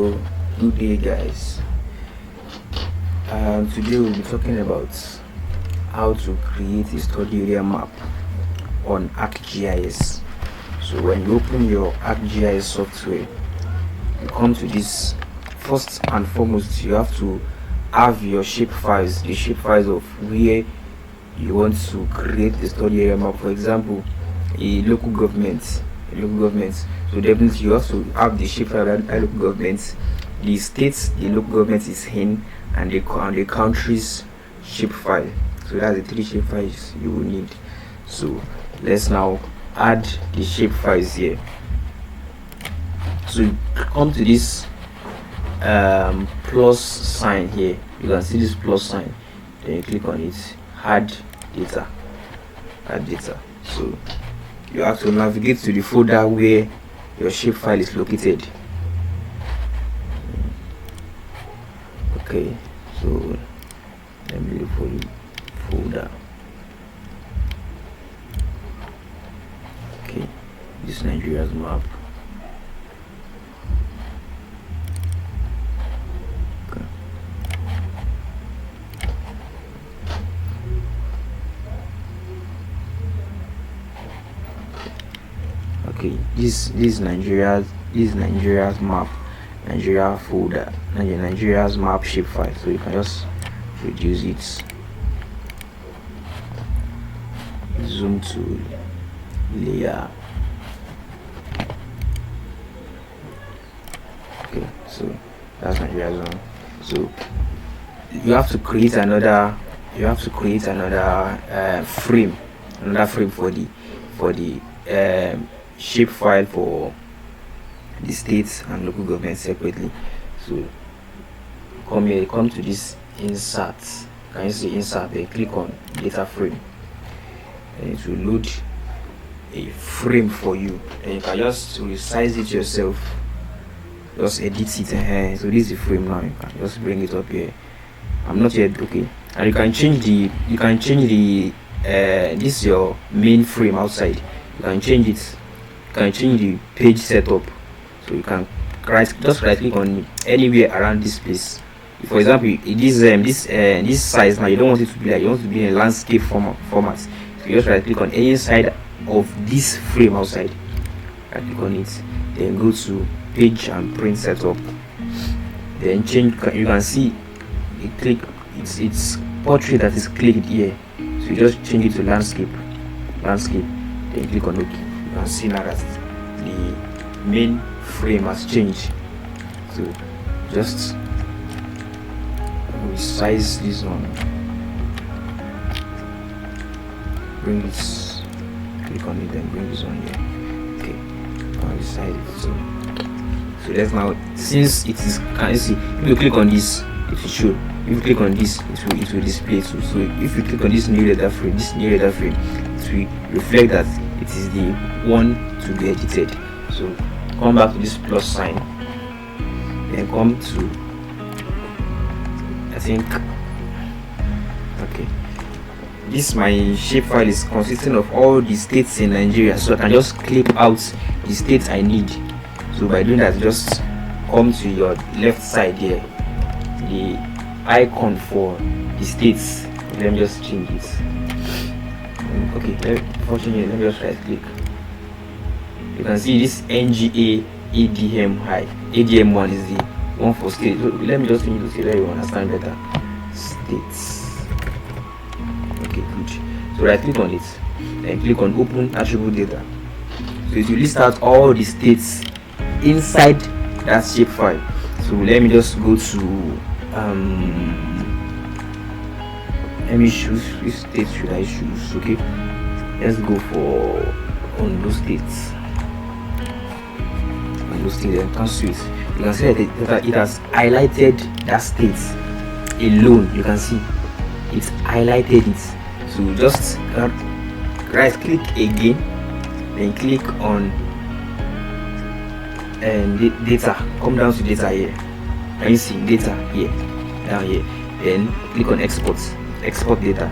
Good day, guys. Today we'll be talking about how to create a study area map on Arcgis. So when you open your Arcgis software, you come to this. First and foremost, you have to have your shapefiles, the shapefiles of where you want to create the study area map. For example, a local government. So definitely you have to have the shapefile of that local government, the states the local government is in, and the country's shapefile. So that's the three shapefiles you will need. So let's now add the shapefiles here. So you come to this plus sign here. You can see this plus sign. Then you click on it. Add data. So you have to navigate to the folder where your shapefile is located. Okay, so let me look for the folder. Okay, this Nigeria's map. Okay, this Nigeria's map, Nigeria folder, Nigeria's map shapefile. So you can just reduce it, zoom to layer. Okay, so that's Nigeria's one. So you have to create another frame for the shapefile for the states and local government separately. So come to this insert. Can you see insert? Then click on data frame, and it will load a frame for you. And you can just resize it yourself, just edit it. So this is the frame now. You can just bring it up here. I'm not yet okay. And you can change the this is your main frame outside. You can change it. You can change the page setup. So you can just right click on anywhere around this place. For example, this size now, you don't want it to be like, you want to be in a landscape format. So you just right click on any side of this frame outside. Right click on it. Then go to page and print setup. Then change. You can see it click. It's portrait that is clicked here. So you just change it to landscape. Then click on OK. You can see now that the main frame has changed. So just resize this one, bring this, click on it, then bring this one here. Okay, I'll resize it. So that's now, since it is, can you see, if you click on this, it will show. If you click on this, it will display too. So if you click on this new data frame, it will reflect that it is the one to be edited. So come back to this plus sign, then come to, I think, okay, this my shapefile is consisting of all the states in Nigeria, so I can just clip out the states I need. So by doing that, just come to your left side here, the icon for the states. Let me just change it. Okay, before changing it, let me just right click. You can see this NGA ADM one is the one for state. So let me just change it to say that you understand better. States. Okay, good. So right click on it and click on open attribute data. So it will list out all the states inside that shapefile. So let me just go to let me choose which state should I choose. Okay, let's go for Ondo states. And cancel it. You can see that it has highlighted that state alone. You can see it's highlighted it. So just right click again, then click on data. Come down to data here. Can you see data here, down here? Then click on export data.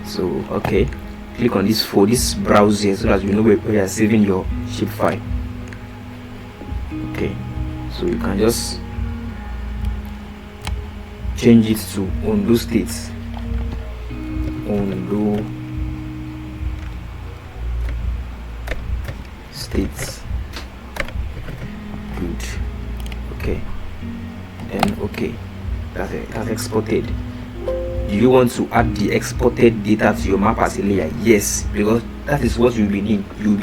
So okay, click on this for this browse here so that you know where you are saving your shapefile. Okay, So you can just change it to Ondo State. Ondo State. Good. Okay. Then okay. That's exported. Do you want to add the exported data to your map as a layer? Yes, because that is what you will need. You will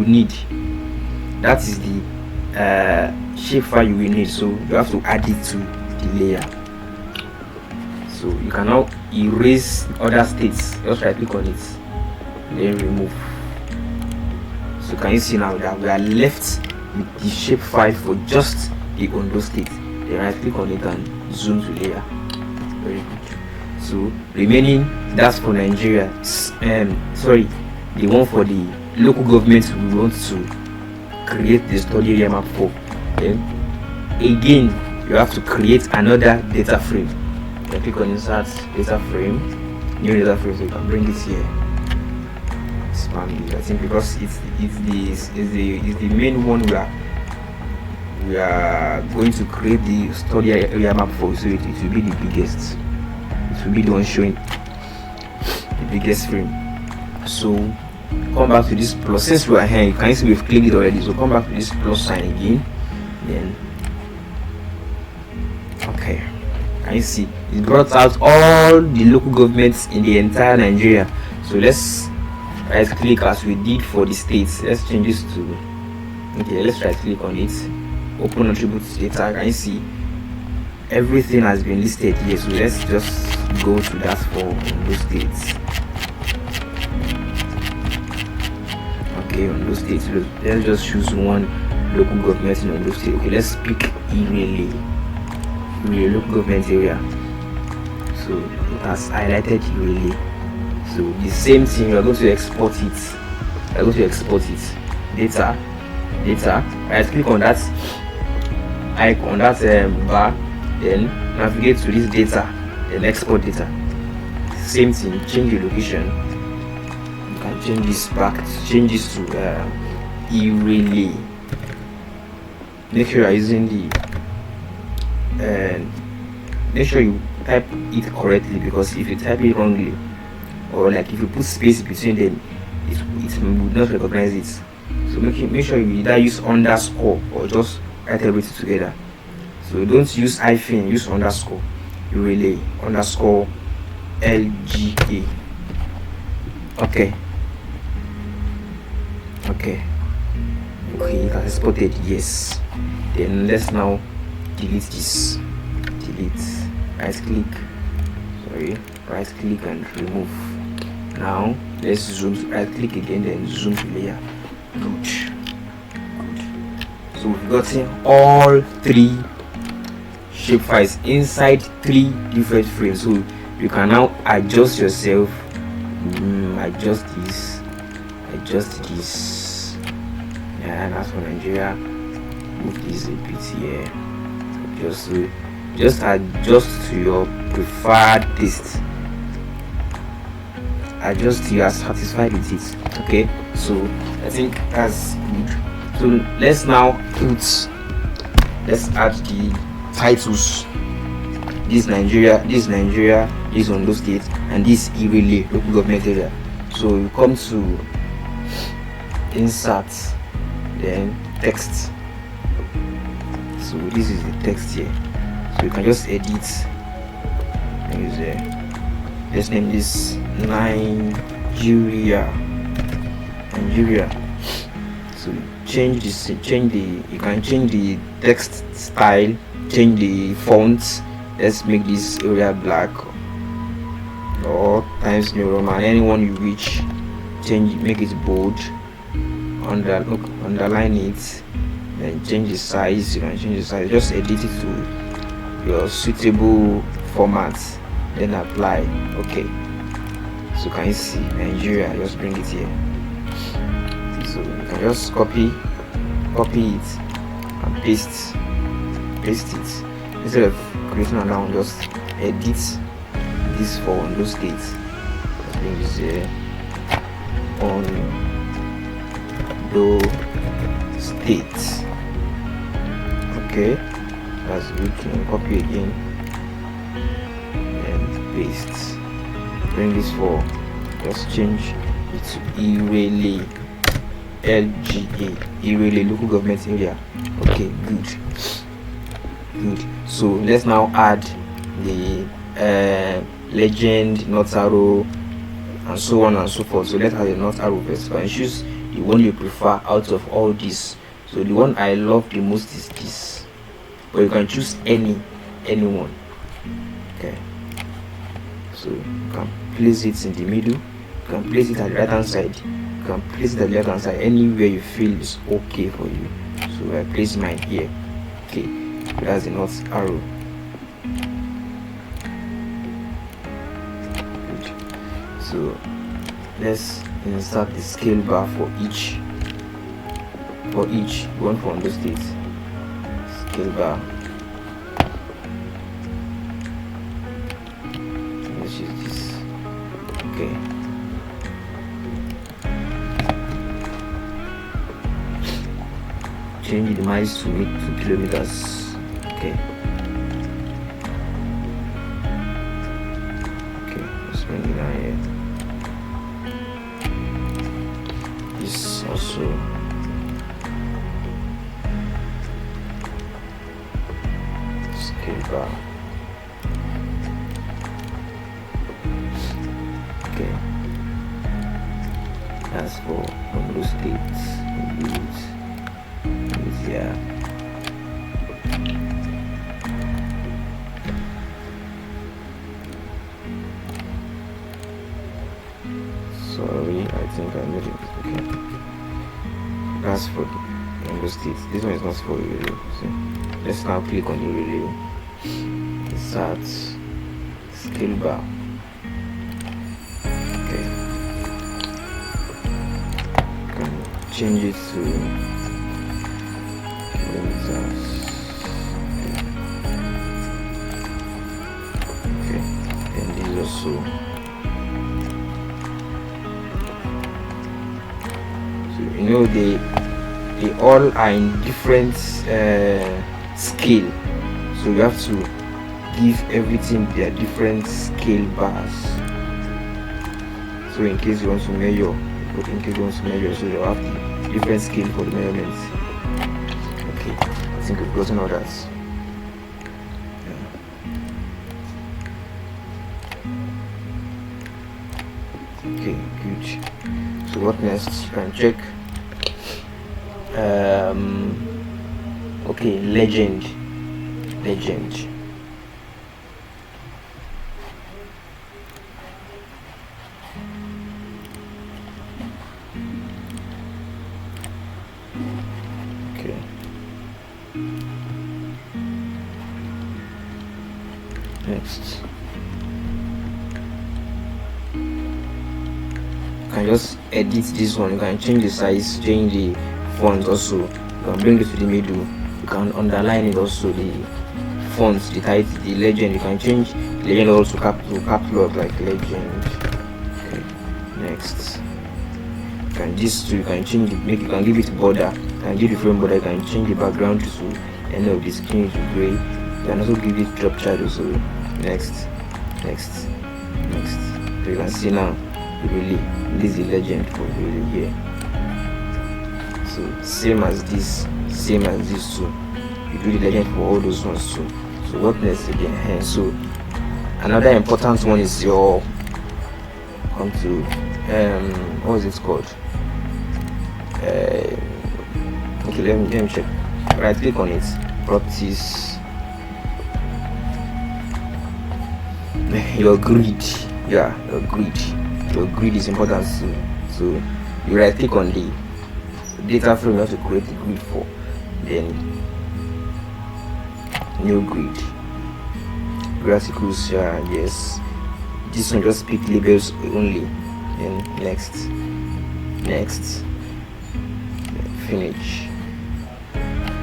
need. That is the shapefile you will need. So you have to add it to the layer. So you can now erase other states. Just right click on it, then remove. So can you see now that we are left with the shapefile for just the Ondo State? Then right click on it and zoom to layer. Very good. So remaining, that's for Nigeria. Sorry, the one for the local government we want to create the study area map for. Then again, you have to create another data frame. You click on insert data frame, new data frame, so you can bring it here. Expand it. I think because it's the main one we are going to create the study area map for, so it will be the biggest. It will be the one showing the biggest frame. So come back to this plus. Since we are here, you can see we've clicked it already. So come back to this plus sign again. Then okay, can you see it brought out all the local governments in the entire Nigeria? So let's right click as we did for the states. Let's change this to okay. Let's right click on it. Open attributes data. Can you see everything has been listed here? So let's just go to that for those states. Okay, on those states, let's just choose one local government in those states. Okay, let's pick Irele local government area. So it has highlighted Irele. So the same thing, you are going to export it. You are going to export it. Data. Right click on that icon, that bar, then navigate to this data, then export data. Same thing, change the location. You can change this back, change this to Irele. Make sure you are using the make sure you type it correctly, because if you type it wrongly, or like if you put space between them, it will not recognize it. So make sure you either use underscore or just write everything together. So don't use hyphen, use underscore. Irele underscore LGA. Okay, it has exported. Yes. Then let's now delete this. Right click and remove. Now let's zoom. Right click again, then zoom to layer. Good. So we've gotten all three shapefiles inside three different frames. So you can now adjust yourself. Adjust this. Yeah, that's for Nigeria. Move this a bit here. So just adjust to your preferred taste. Adjust till you are satisfied with it. Okay, so I think that's good. So let's add the titles. This Nigeria, this Ondo State, and this Irele local government area. So you come to insert, then text. So this is the text here. So you can just edit. Let's name this Nigeria. So you can change the text style, change the fonts. Let's make this area black or Times New Roman, anyone you wish. Make it bold, underline it, then change the size. You can change the size, just edit it to your suitable format, then apply. Okay, so can you see Nigeria? Just bring it here. So you can just copy it and paste it. Instead of creating another one, just edit this for those states. I think this here on the state. Okay, that's good. Copy again and paste. Bring this for, just change it to Irele, LGA, Irele local government area. Okay, good. So let's now add the legend, not arrow, and so on and so forth. So let's add the not arrow first. You can choose the one you prefer out of all these. So the one I love the most is this, but you can choose anyone. Okay, so you can place it in the middle, you can place it at the right hand side, you can place it at the left hand side, anywhere you feel is okay for you. So I place mine here. Okay, that's the north arrow. Good. So let's insert the scale bar for each one from the states. Scale bar. Let's use this. Okay. Change the miles to 2 kilometers. Okay. Let's bring it down here. This also. Scale bar. Okay. That's for those states. Yeah. Sorry, I think I made it. Okay. That's for the states. This one is not for relay. So let's now click on the relay. Insert scale bar. Okay. Can change it to kilometers. Okay. And this also. So you know they all are in different scale, so you have to give everything their different scale bars. So in case you want to measure, so you have the different scale for the measurements. Okay, I think we've gotten all that. Okay, good. So what next? You can check. Okay, legend. Okay. Next. You can just edit this one. You can change the size, change the font also. You can bring it to the middle. You can underline it also, the fonts, the title, the legend. You can change the legend also to capital like legend. Okay. Next. You can change it, you can give it border. You can give the frame border. You can change the background to any of this, change to gray. You can also give it drop shadow. So next. So you can see now really this is the legend for really here. So same as this too. You do the legend for all those ones too. So what next again? So another important one is your what is it called? Okay, let me check. Right click on it, properties, your grid. Yeah, your grid is important too. So you right click on the data frame you have to create the grid for, then new grid, graphicals. Yes, this one just pick labels only, then next, finish.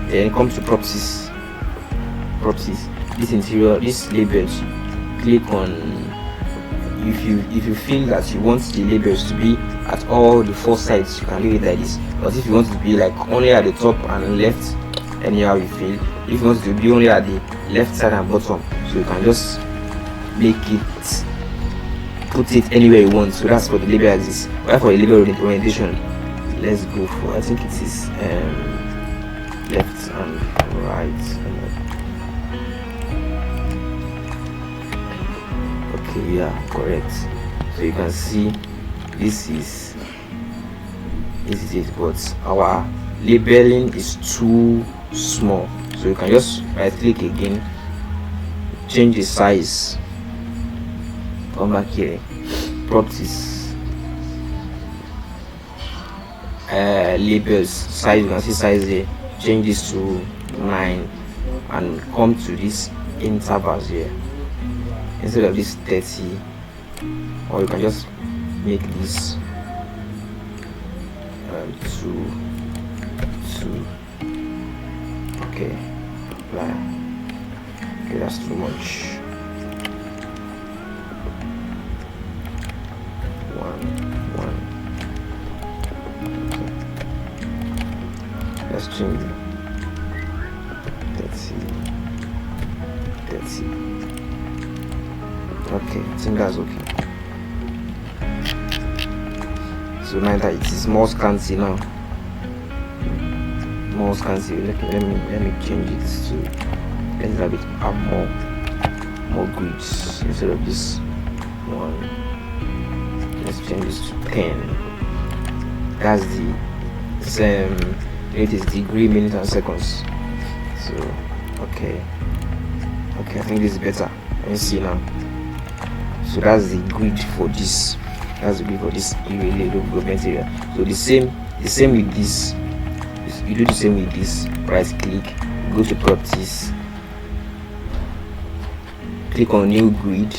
Then come to properties, this interior, these labels, click on, if you feel that you want the labels to be at all the 4 sides, you can leave it like this. But if you want it to be like only at the top and left, anyhow you feel. If you want to be only at the left side and bottom, so you can just make it, put it anywhere you want. So that's for the label axis. While for the label orientation, let's go for, I think it is left and right. Okay, yeah, correct. So you can see this is it, but our labeling is too small. So you can just right click again, change the size, come back here, properties, labels, size. You can see size here, change this to 9 and come to this intervals here instead of this 30, or you can just make this 2. Okay, apply. Okay, that's too much. 1. Okay. Let's change 30. Okay, I think that's okay. So now that it is more scanty now, more scanty. Let me change it to, let's have it have more grids instead of this 1. Let's change this to 10. That's the same. It is degree, minutes and seconds. So okay, I think this is better. Let me see now. So that's the grid for this. That's the grid for this government area. So the same with this. You do the same with this. Right click, go to properties, click on new grid.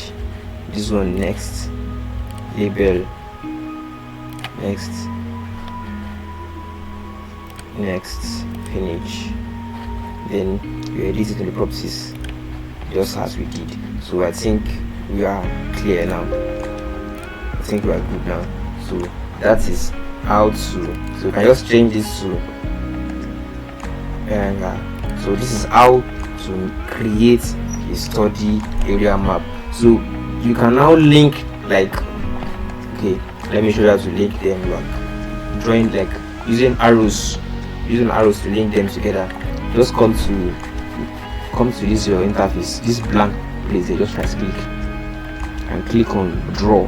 This one next, label, next, finish. Then you edit it in the properties just as we did. So I think we are clear now. I think we are good now. So that is how to, so you can just change this to, and so this is how to create a study area map. So you can now link, like, okay, let me show you how to link them. Like drawing, like using arrows to link them together. Just come to this your interface, this blank place there, just right click and click on draw.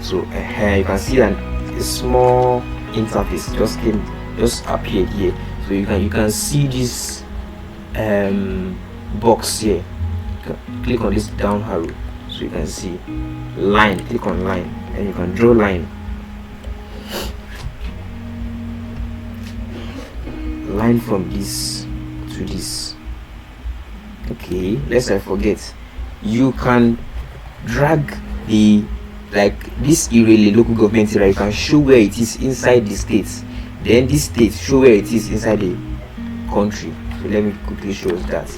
So you can see that a small interface just appeared here. So you can see this box here. Click on this down arrow, so you can see line. Click on line and you can draw line from this to this. Okay, lest I forget, you can drag the, like this Irele local government area, you can show where it is inside the states, then this state show where it is inside the country. So let me quickly show us that.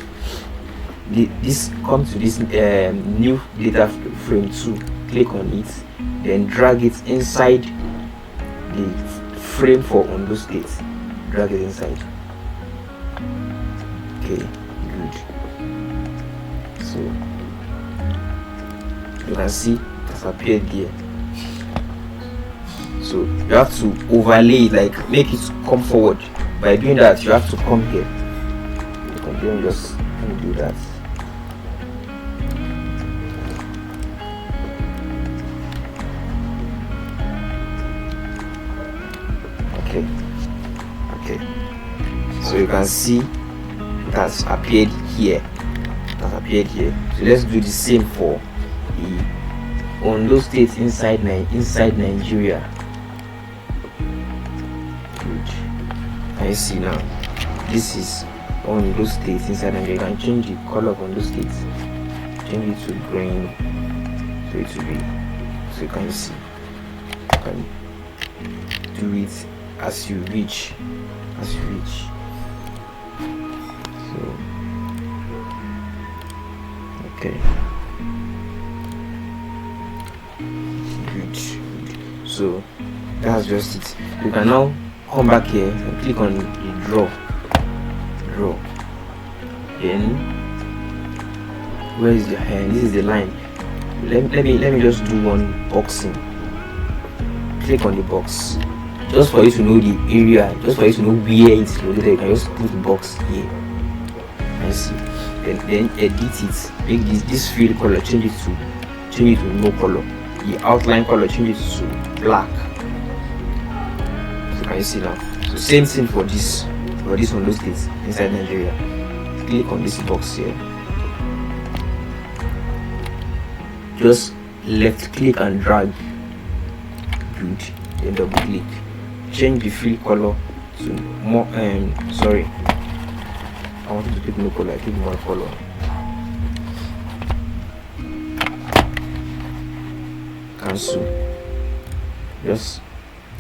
This comes to this new data frame 2, click on it, then drag it inside the frame for Ondo State, drag it inside. Okay, good. So you can see it has appeared there. So you have to overlay it, like make it come forward. By doing that, you have to come here. You can then just do that. Okay, so you can see that's appeared here. So let's do the same for the Ondo State inside Nigeria. Good. Can you see now? This is Ondo State inside Nigeria. You can change the color of Ondo State, change it to green, so it will be, so you can see. You can do it as you reach. So okay, good. So that's just it. You can now come back here and click on the draw. draw. Then where is the hand? This is the line. Let me just do one boxing. Click on the box, just for you to know the area, just for you to know where it's located. You can just put the box here and see. Then edit it. Make this field color, change it to no color. The outline color, change it to black. So can you see now? So same thing for this Ondo State inside Nigeria. Click on this box here. Just left click and drag. Good. Then double click. Change the fill color to more. Sorry, I wanted to pick no color. I pick more color. Cancel. Just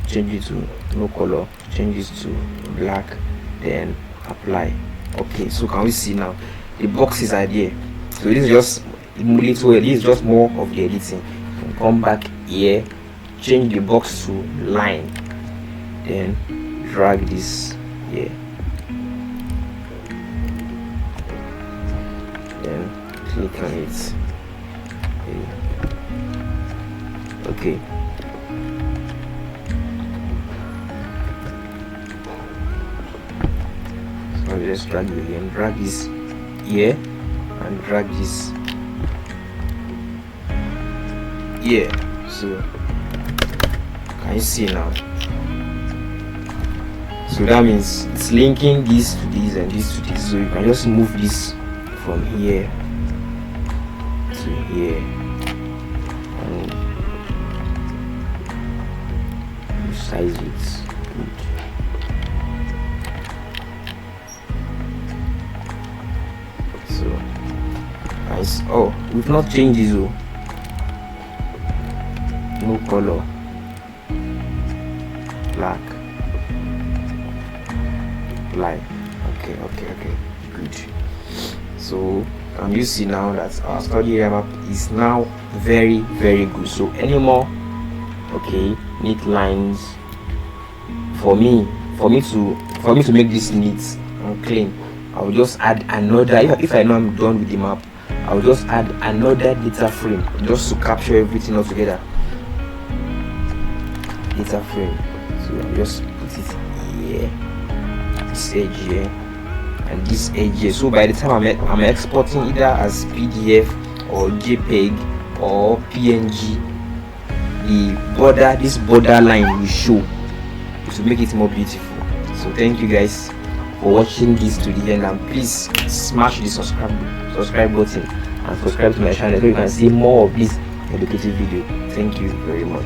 change it to no color. Change it to black. Then apply. Okay. So can we see now? The boxes are there. So this is just little. This is just more of the editing. Come back here. Change the box to line, then drag this here, then click on it. Okay. So let's drag it again. Drag this here and drag this here. So can you see now? So that means it's linking this to this and this to this. So you can just move this from here to here and resize it. Good. So nice. Oh, we've not changed this. Oh, no color. Black. Okay, good. So can you see now that our study area map is now very good? So anymore, okay, neat lines. For me to make this neat and clean, I will just add another. If I know I'm done with the map, I will just add another data frame just to capture everything all together. Data frame. So I'll just put it here, this edge here, and this edge here. So by the time I'm exporting either as PDF or JPEG or PNG, this border line will show to make it more beautiful. So thank you guys for watching this to the end, and please smash the subscribe button and subscribe to my channel so you can see more of this educative video. Thank you very much.